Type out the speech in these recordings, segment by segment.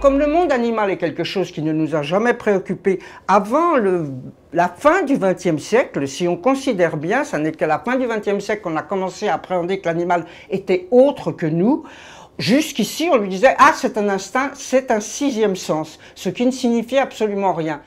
Comme le monde animal est quelque chose qui ne nous a jamais préoccupés avant la fin du XXe siècle, si on considère bien, ça n'est qu'à la fin du XXe siècle qu'on a commencé à appréhender que l'animal était autre que nous. Jusqu'ici, on lui disait « Ah, c'est un instinct, c'est un sixième sens », ce qui ne signifiait absolument rien.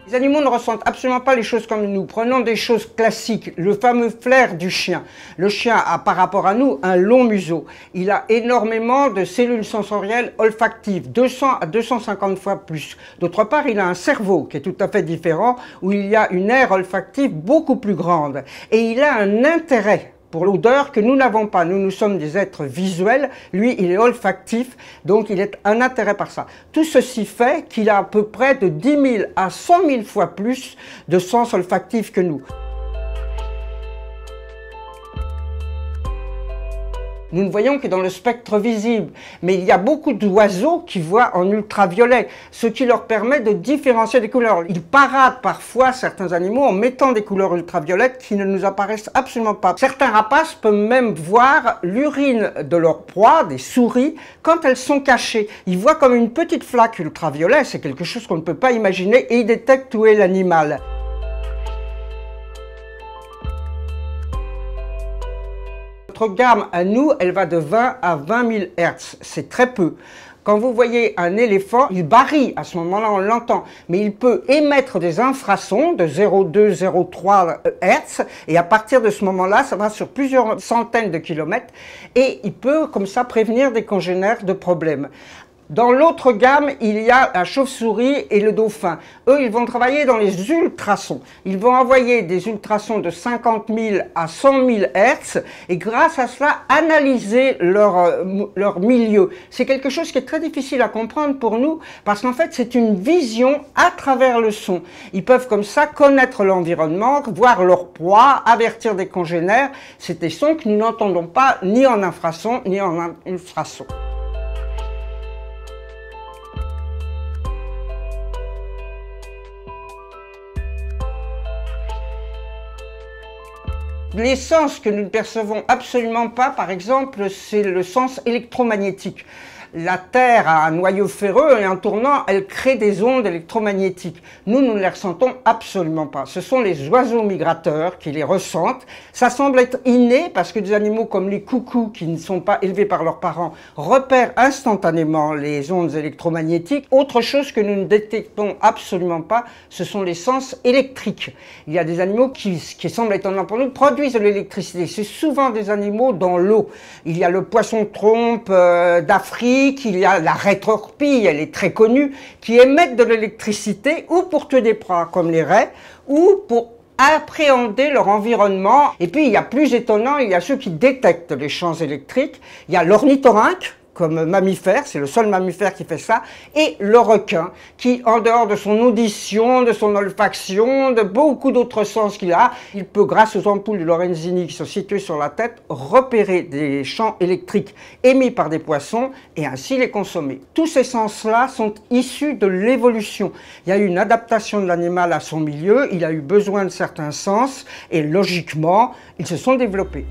Les animaux ne ressentent absolument pas les choses comme nous. Prenons des choses classiques, le fameux flair du chien. Le chien a par rapport à nous un long museau. Il a énormément de cellules sensorielles olfactives, 200 à 250 fois plus. D'autre part, il a un cerveau qui est tout à fait différent, où il y a une aire olfactive beaucoup plus grande. Et il a un intérêt pour l'odeur que nous n'avons pas. Nous sommes des êtres visuels, lui il est olfactif, donc il est un intérêt par ça. Tout ceci fait qu'il a à peu près de 10 000 à 100 000 fois plus de sens olfactif que nous. Nous ne voyons que dans le spectre visible, mais il y a beaucoup d'oiseaux qui voient en ultraviolet, ce qui leur permet de différencier des couleurs. Ils paradent parfois certains animaux en mettant des couleurs ultraviolettes qui ne nous apparaissent absolument pas. Certains rapaces peuvent même voir l'urine de leur proie, des souris, quand elles sont cachées. Ils voient comme une petite flaque ultraviolet, c'est quelque chose qu'on ne peut pas imaginer, et ils détectent où est l'animal. Notre gamme à nous, elle va de 20 à 20 000 Hz, c'est très peu. Quand vous voyez un éléphant, il barille, à ce moment-là on l'entend, mais il peut émettre des infrasons de 0,2, 0,3 Hz, et à partir de ce moment-là, ça va sur plusieurs centaines de kilomètres, et il peut comme ça prévenir des congénères de problèmes. Dans l'autre gamme, il y a la chauve-souris et le dauphin. Eux, ils vont travailler dans les ultrasons. Ils vont envoyer des ultrasons de 50 000 à 100 000 Hz et grâce à cela, analyser leur milieu. C'est quelque chose qui est très difficile à comprendre pour nous parce qu'en fait, c'est une vision à travers le son. Ils peuvent comme ça connaître l'environnement, voir leur proie, avertir des congénères. C'est des sons que nous n'entendons pas ni en infrason ni en ultrason. Les sens que nous ne percevons absolument pas, par exemple, c'est le sens électromagnétique. La Terre a un noyau ferreux et en tournant, elle crée des ondes électromagnétiques. Nous, nous ne les ressentons absolument pas. Ce sont les oiseaux migrateurs qui les ressentent. Ça semble être inné parce que des animaux comme les coucous, qui ne sont pas élevés par leurs parents, repèrent instantanément les ondes électromagnétiques. Autre chose que nous ne détectons absolument pas, ce sont les sens électriques. Il y a des animaux qui semblent étonnants pour nous, produisent de l'électricité. C'est souvent des animaux dans l'eau. Il y a le poisson-trompe d'Afrique, il y a la rétorpille, elle est très connue, qui émettent de l'électricité ou pour tuer des proies comme les raies ou pour appréhender leur environnement. Et puis il y a plus étonnant, il y a ceux qui détectent les champs électriques. Il y a l'ornithorynque comme mammifère, c'est le seul mammifère qui fait ça, et le requin qui, en dehors de son audition, de son olfaction, de beaucoup d'autres sens qu'il a, il peut, grâce aux ampoules de Lorenzini qui sont situées sur la tête, repérer des champs électriques émis par des poissons et ainsi les consommer. Tous ces sens-là sont issus de l'évolution. Il y a eu une adaptation de l'animal à son milieu, il a eu besoin de certains sens et logiquement, ils se sont développés.